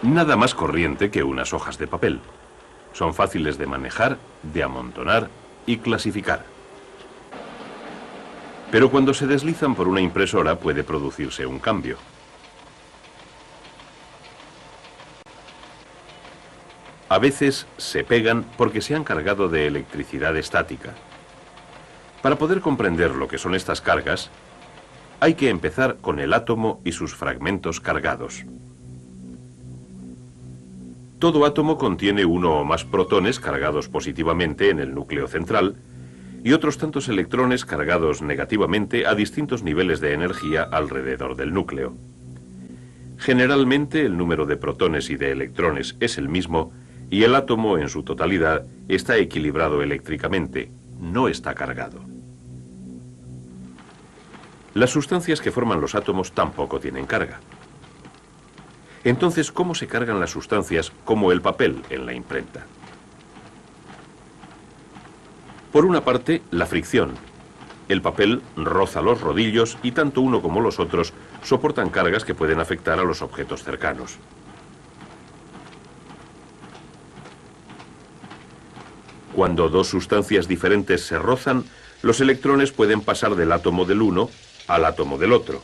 Nada más corriente que unas hojas de papel. Son fáciles de manejar, de amontonar y clasificar. Pero cuando se deslizan por una impresora puede producirse un cambio. A veces se pegan porque se han cargado de electricidad estática. Para poder comprender lo que son estas cargas, hay que empezar con el átomo y sus fragmentos cargados. Todo átomo contiene uno o más protones cargados positivamente en el núcleo central y otros tantos electrones cargados negativamente a distintos niveles de energía alrededor del núcleo. Generalmente el número de protones y de electrones es el mismo y el átomo en su totalidad está equilibrado eléctricamente, no está cargado. Las sustancias que forman los átomos tampoco tienen carga. Entonces, ¿cómo se cargan las sustancias como el papel en la imprenta? Por una parte, la fricción. El papel roza los rodillos y tanto uno como los otros soportan cargas que pueden afectar a los objetos cercanos. Cuando dos sustancias diferentes se rozan, los electrones pueden pasar del átomo del uno al átomo del otro.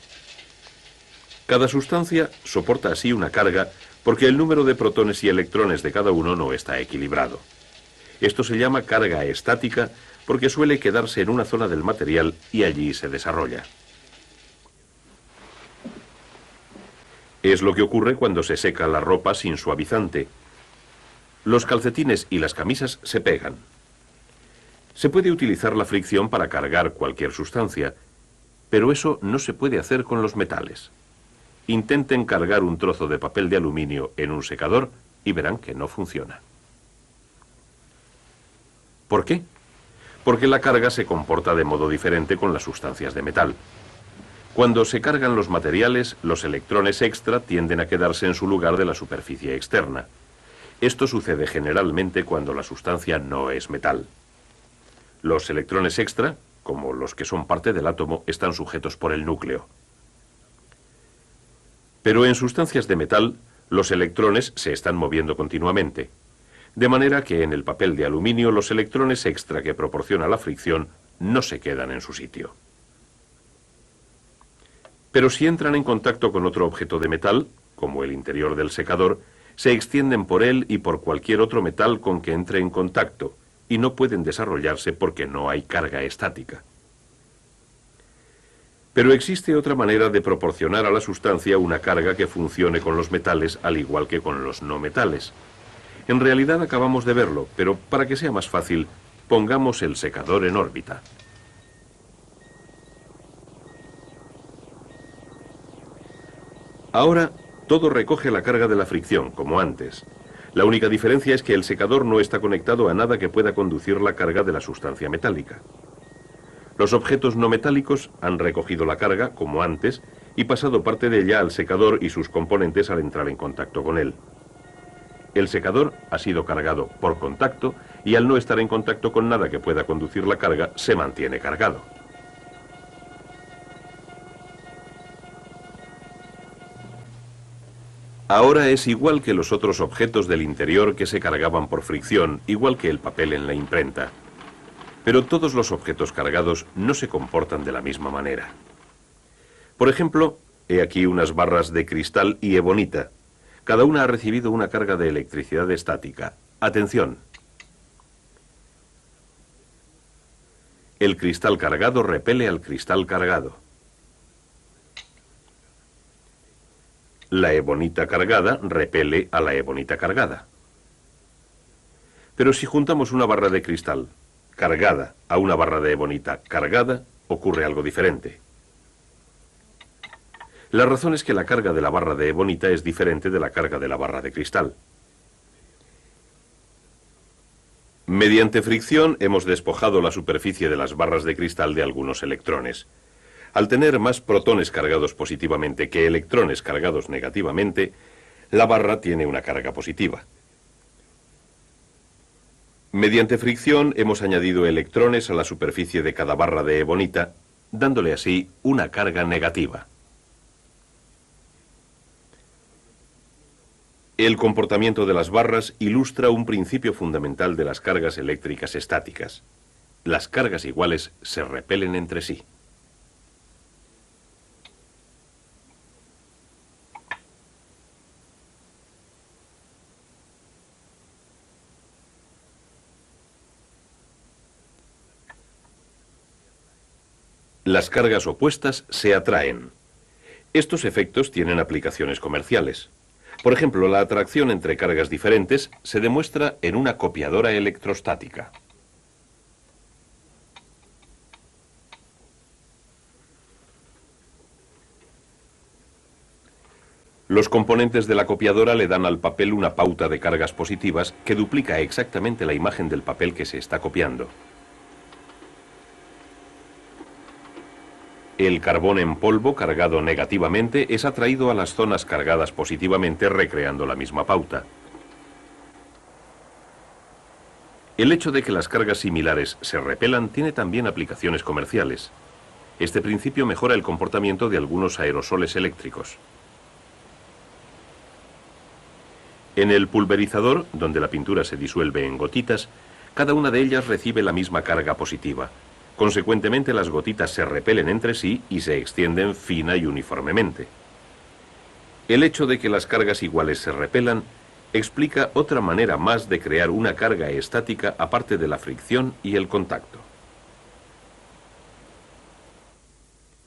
Cada sustancia soporta así una carga porque el número de protones y electrones de cada uno no está equilibrado. Esto se llama carga estática porque suele quedarse en una zona del material y allí se desarrolla. Es lo que ocurre cuando se seca la ropa sin suavizante. Los calcetines y las camisas se pegan. Se puede utilizar la fricción para cargar cualquier sustancia, pero eso no se puede hacer con los metales. Intenten cargar un trozo de papel de aluminio en un secador y verán que no funciona. ¿Por qué? Porque la carga se comporta de modo diferente con las sustancias de metal. Cuando se cargan los materiales, los electrones extra tienden a quedarse en su lugar de la superficie externa. Esto sucede generalmente cuando la sustancia no es metal. Los electrones extra, como los que son parte del átomo, están sujetos por el núcleo. Pero en sustancias de metal, los electrones se están moviendo continuamente. De manera que en el papel de aluminio los electrones extra que proporciona la fricción no se quedan en su sitio. Pero si entran en contacto con otro objeto de metal, como el interior del secador, se extienden por él y por cualquier otro metal con que entre en contacto, y no pueden desarrollarse porque no hay carga estática. Pero existe otra manera de proporcionar a la sustancia una carga que funcione con los metales al igual que con los no metales. En realidad acabamos de verlo, pero para que sea más fácil, pongamos el secador en órbita. Ahora, todo recoge la carga de la fricción, como antes. La única diferencia es que el secador no está conectado a nada que pueda conducir la carga de la sustancia metálica. Los objetos no metálicos han recogido la carga, como antes, y pasado parte de ella al secador y sus componentes al entrar en contacto con él. El secador ha sido cargado por contacto y al no estar en contacto con nada que pueda conducir la carga, se mantiene cargado. Ahora es igual que los otros objetos del interior que se cargaban por fricción, igual que el papel en la imprenta. Pero todos los objetos cargados no se comportan de la misma manera. Por ejemplo, he aquí unas barras de cristal y ebonita. Cada una ha recibido una carga de electricidad estática. Atención. El cristal cargado repele al cristal cargado. La ebonita cargada repele a la ebonita cargada. Pero si juntamos una barra de cristal cargada a una barra de ebonita cargada, ocurre algo diferente. La razón es que la carga de la barra de ebonita es diferente de la carga de la barra de cristal. Mediante fricción hemos despojado la superficie de las barras de cristal de algunos electrones. Al tener más protones cargados positivamente que electrones cargados negativamente, la barra tiene una carga positiva. Mediante fricción hemos añadido electrones a la superficie de cada barra de ebonita, dándole así una carga negativa. El comportamiento de las barras ilustra un principio fundamental de las cargas eléctricas estáticas. Las cargas iguales se repelen entre sí. Las cargas opuestas se atraen. Estos efectos tienen aplicaciones comerciales. Por ejemplo, la atracción entre cargas diferentes se demuestra en una copiadora electrostática. Los componentes de la copiadora le dan al papel una pauta de cargas positivas que duplica exactamente la imagen del papel que se está copiando. El carbón en polvo cargado negativamente es atraído a las zonas cargadas positivamente, recreando la misma pauta. El hecho de que las cargas similares se repelan tiene también aplicaciones comerciales. Este principio mejora el comportamiento de algunos aerosoles eléctricos. En el pulverizador, donde la pintura se disuelve en gotitas, cada una de ellas recibe la misma carga positiva. Consecuentemente, las gotitas se repelen entre sí y se extienden fina y uniformemente. El hecho de que las cargas iguales se repelan explica otra manera más de crear una carga estática aparte de la fricción y el contacto.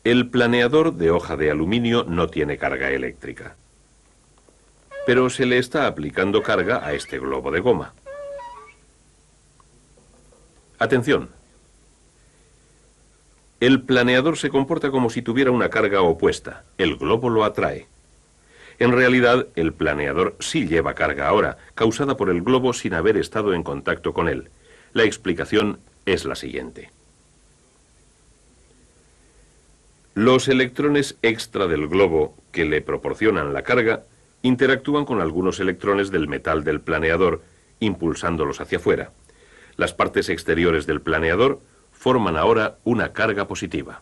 El planeador de hoja de aluminio no tiene carga eléctrica, pero se le está aplicando carga a este globo de goma. Atención. El planeador se comporta como si tuviera una carga opuesta. El globo lo atrae. En realidad, el planeador sí lleva carga ahora, causada por el globo sin haber estado en contacto con él. La explicación es la siguiente. Los electrones extra del globo que le proporcionan la carga interactúan con algunos electrones del metal del planeador, impulsándolos hacia afuera. Las partes exteriores del planeador forman ahora una carga positiva.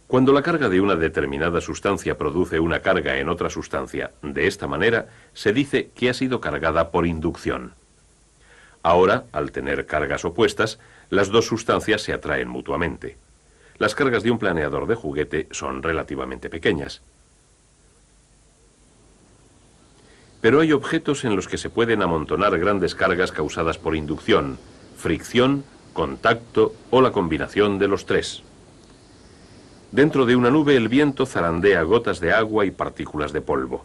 Cuando la carga de una determinada sustancia produce una carga en otra sustancia de esta manera, se dice que ha sido cargada por inducción. Ahora, al tener cargas opuestas, las dos sustancias se atraen mutuamente. Las cargas de un planeador de juguete son relativamente pequeñas. Pero hay objetos en los que se pueden amontonar grandes cargas causadas por inducción, fricción, contacto o la combinación de los tres. Dentro de una nube el viento zarandea gotas de agua y partículas de polvo.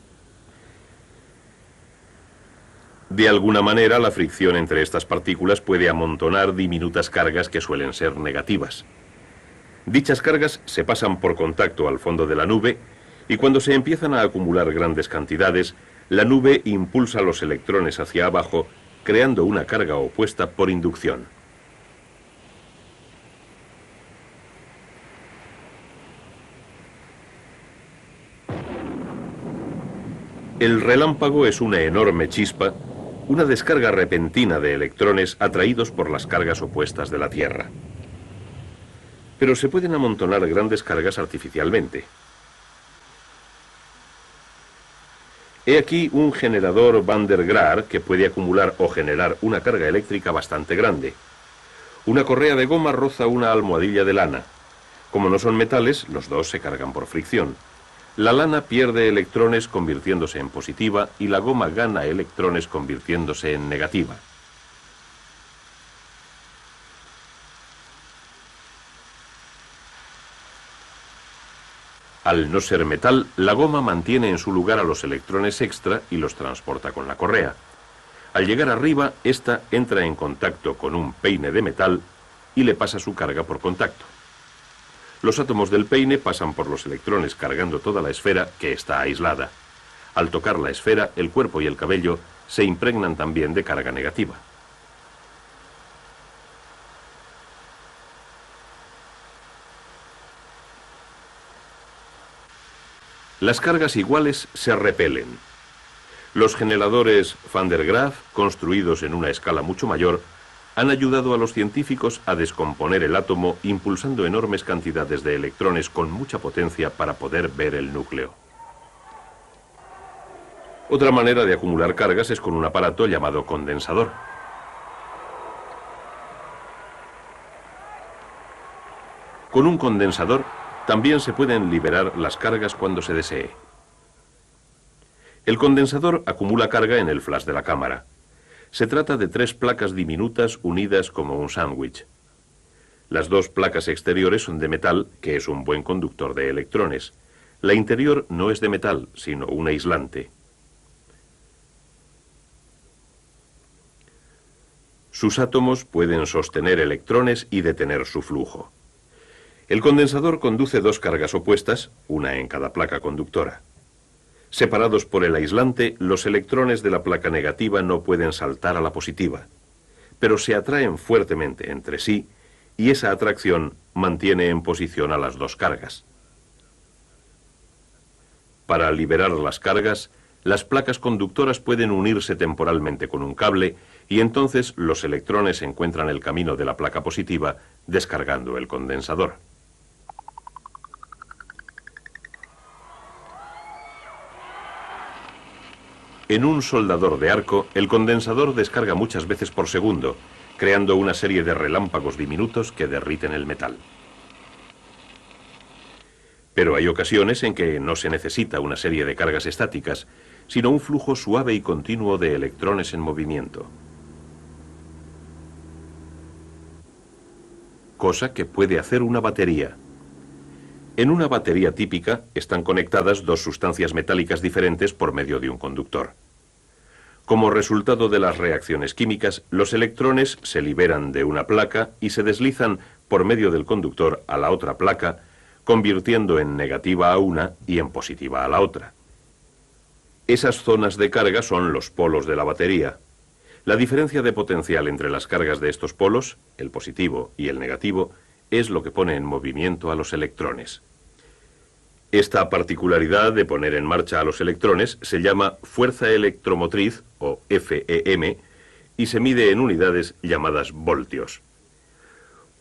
De alguna manera la fricción entre estas partículas puede amontonar diminutas cargas que suelen ser negativas. Dichas cargas se pasan por contacto al fondo de la nube y cuando se empiezan a acumular grandes cantidades, la nube impulsa los electrones hacia abajo, creando una carga opuesta por inducción. El relámpago es una enorme chispa, una descarga repentina de electrones atraídos por las cargas opuestas de la Tierra. Pero se pueden amontonar grandes cargas artificialmente. He aquí un generador Van der Graar que puede acumular o generar una carga eléctrica bastante grande. Una correa de goma roza una almohadilla de lana. Como no son metales, los dos se cargan por fricción. La lana pierde electrones convirtiéndose en positiva y la goma gana electrones convirtiéndose en negativa. Al no ser metal, la goma mantiene en su lugar a los electrones extra y los transporta con la correa. Al llegar arriba, ésta entra en contacto con un peine de metal y le pasa su carga por contacto. Los átomos del peine pasan por los electrones cargando toda la esfera que está aislada. Al tocar la esfera, el cuerpo y el cabello se impregnan también de carga negativa. Las cargas iguales se repelen. Los generadores Van der Graaf, construidos en una escala mucho mayor, han ayudado a los científicos a descomponer el átomo impulsando enormes cantidades de electrones con mucha potencia para poder ver el núcleo. Otra manera de acumular cargas es con un aparato llamado condensador. Con un condensador también se pueden liberar las cargas cuando se desee. El condensador acumula carga en el flash de la cámara. Se trata de 3 placas diminutas unidas como un sándwich. Las 2 placas exteriores son de metal, que es un buen conductor de electrones. La interior no es de metal, sino un aislante. Sus átomos pueden sostener electrones y detener su flujo. El condensador conduce 2 cargas opuestas, una en cada placa conductora. Separados por el aislante, los electrones de la placa negativa no pueden saltar a la positiva, pero se atraen fuertemente entre sí y esa atracción mantiene en posición a las 2 cargas. Para liberar las cargas, las placas conductoras pueden unirse temporalmente con un cable y entonces los electrones encuentran el camino de la placa positiva descargando el condensador. En un soldador de arco, el condensador descarga muchas veces por segundo, creando una serie de relámpagos diminutos que derriten el metal. Pero hay ocasiones en que no se necesita una serie de cargas estáticas, sino un flujo suave y continuo de electrones en movimiento. Cosa que puede hacer una batería. En una batería típica están conectadas 2 sustancias metálicas diferentes por medio de un conductor. Como resultado de las reacciones químicas, los electrones se liberan de una placa y se deslizan por medio del conductor a la otra placa, convirtiendo en negativa a una y en positiva a la otra. Esas zonas de carga son los polos de la batería. La diferencia de potencial entre las cargas de estos polos, el positivo y el negativo, es lo que pone en movimiento a los electrones. Esta particularidad de poner en marcha a los electrones se llama fuerza electromotriz, o FEM, y se mide en unidades llamadas voltios.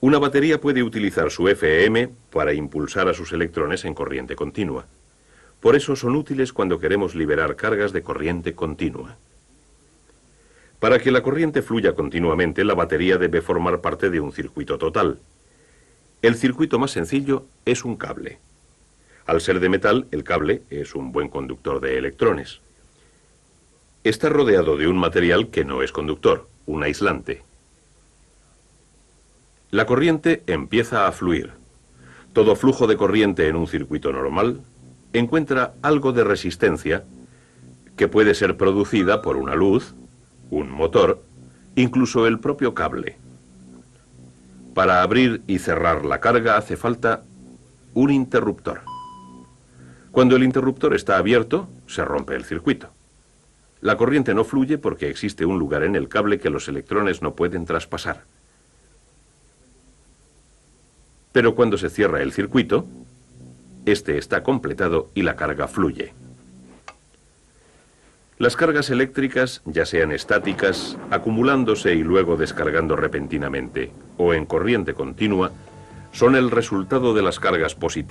Una batería puede utilizar su FEM para impulsar a sus electrones en corriente continua. Por eso son útiles cuando queremos liberar cargas de corriente continua. Para que la corriente fluya continuamente, la batería debe formar parte de un circuito total. El circuito más sencillo es un cable. Al ser de metal, el cable es un buen conductor de electrones. Está rodeado de un material que no es conductor, un aislante. La corriente empieza a fluir. Todo flujo de corriente en un circuito normal encuentra algo de resistencia que puede ser producida por una luz, un motor, incluso el propio cable. Para abrir y cerrar la carga hace falta un interruptor. Cuando el interruptor está abierto, se rompe el circuito. La corriente no fluye porque existe un lugar en el cable que los electrones no pueden traspasar. Pero cuando se cierra el circuito, este está completado y la carga fluye. Las cargas eléctricas, ya sean estáticas, acumulándose y luego descargando repentinamente, o en corriente continua, son el resultado de las cargas positivas